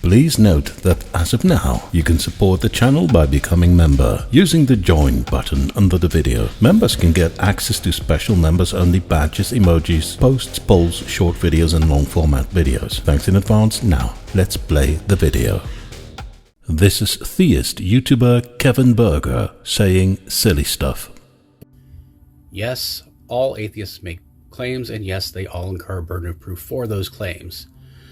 Please note that as of now, you can support the channel by becoming member using the join button under the video. Members can get access to special members-only badges, emojis, posts, polls, short videos and long-format videos. Thanks in advance. Now, let's play the video. This is theist Youtuber Kevin Berger saying silly stuff. Yes, all atheists make claims, and yes, they all incur a burden of proof for those claims.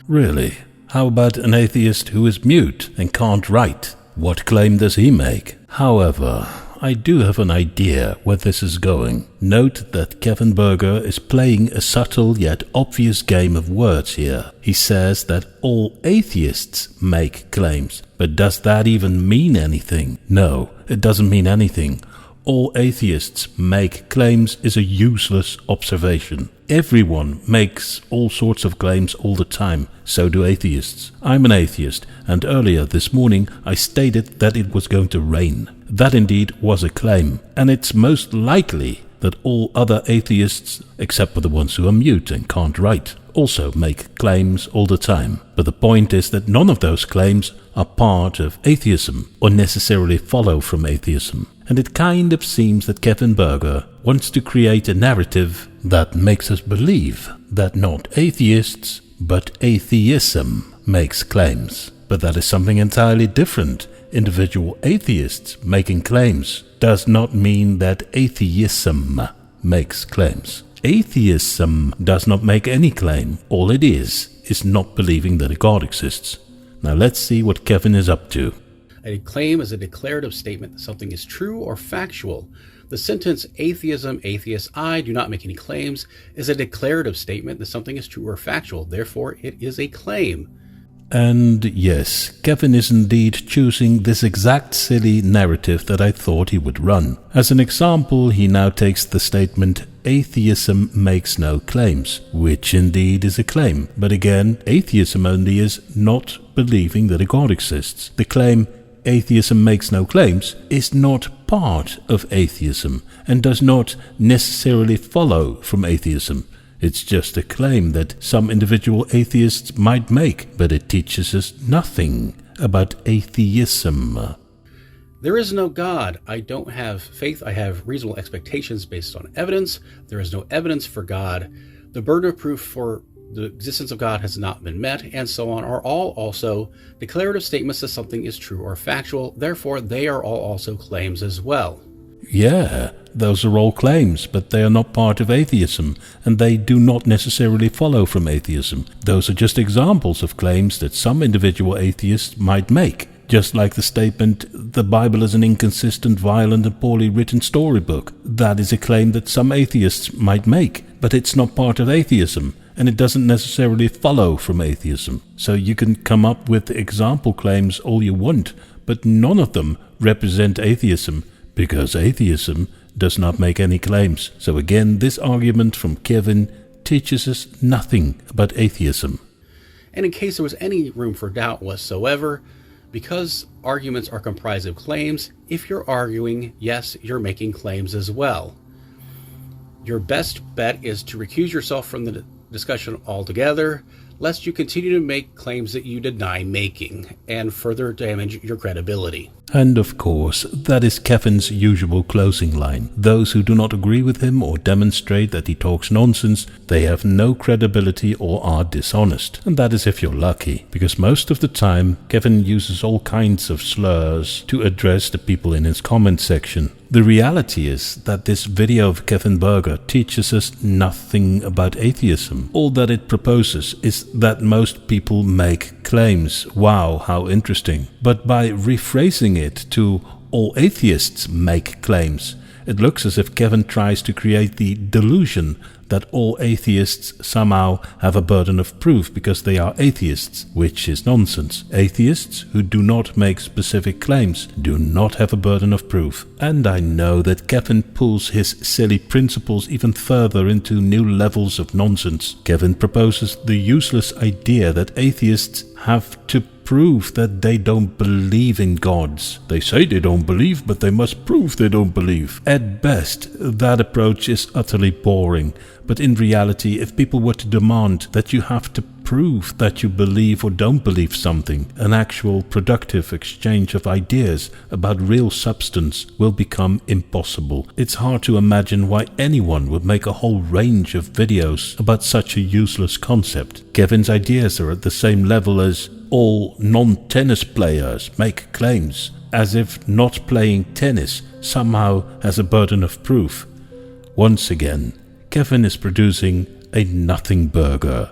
Really? How about an atheist who is mute and can't write? What claim does he make? However, I do have an idea where this is going. Note that Kevin Berger is playing a subtle yet obvious game of words here. He says that all atheists make claims, but does that even mean anything? No, it doesn't mean anything. All atheists make claims is a useless observation. Everyone makes all sorts of claims all the time, so do atheists. I'm an atheist, and earlier this morning I stated that it was going to rain. That indeed was a claim, and it's most likely that all other atheists, except for the ones who are mute and can't write, also make claims all the time. But the point is that none of those claims are part of atheism or necessarily follow from atheism. And it kind of seems that Kevin Berger wants to create a narrative that makes us believe that not atheists, but atheism makes claims. But that is something entirely different. Individual atheists making claims does not mean that atheism makes claims. Atheism does not make any claim. All it is not believing that a God exists. Now let's see what Kevin is up to. A claim is a declarative statement that something is true or factual. The sentence, atheism, atheist, I do not make any claims, is a declarative statement that something is true or factual. Therefore, it is a claim. And yes, Kevin is indeed choosing this exact silly narrative that I thought he would run. As an example, he now takes the statement, atheism makes no claims, which indeed is a claim. But again, atheism only is not believing that a God exists. The claim, atheism makes no claims, is not part of atheism and does not necessarily follow from atheism. It's just a claim that some individual atheists might make, but it teaches us nothing about atheism. There is no God. I don't have faith. I have reasonable expectations based on evidence. There is no evidence for God. The burden of proof for the existence of God has not been met, and so on, are all also declarative statements that something is true or factual. Therefore, they are all also claims as well. Yeah, those are all claims, but they are not part of atheism, and they do not necessarily follow from atheism. Those are just examples of claims that some individual atheists might make. Just like the statement, the Bible is an inconsistent, violent and poorly written storybook. That is a claim that some atheists might make, but it's not part of atheism, and it doesn't necessarily follow from atheism. So you can come up with example claims all you want, but none of them represent atheism, because atheism does not make any claims. So again, this argument from Kevin teaches us nothing about atheism. And in case there was any room for doubt whatsoever, because arguments are comprised of claims, if you're arguing, yes, you're making claims as well. Your best bet is to recuse yourself from the discussion altogether, lest you continue to make claims that you deny making and further damage your credibility. And of course, that is Kevin's usual closing line. Those who do not agree with him or demonstrate that he talks nonsense, they have no credibility or are dishonest. And that is if you're lucky, because most of the time, Kevin uses all kinds of slurs to address the people in his comment section. The reality is that this video of Kevin Berger teaches us nothing about atheism. All that it proposes is that most people make claims. Wow, how interesting. But by rephrasing it to all atheists make claims, it looks as if Kevin tries to create the delusion that all atheists somehow have a burden of proof because they are atheists, which is nonsense. Atheists who do not make specific claims do not have a burden of proof. And I know that Kevin pulls his silly principles even further into new levels of nonsense. Kevin proposes the useless idea that atheists have to prove that they don't believe in gods. They say they don't believe, but they must prove they don't believe. At best, that approach is utterly boring. But in reality, if people were to demand that you have to prove that you believe or don't believe something, an actual productive exchange of ideas about real substance will become impossible. It's hard to imagine why anyone would make a whole range of videos about such a useless concept. Kevin's ideas are at the same level as all non-tennis players make claims, as if not playing tennis somehow has a burden of proof. Once again, Kevin is producing a nothing burger.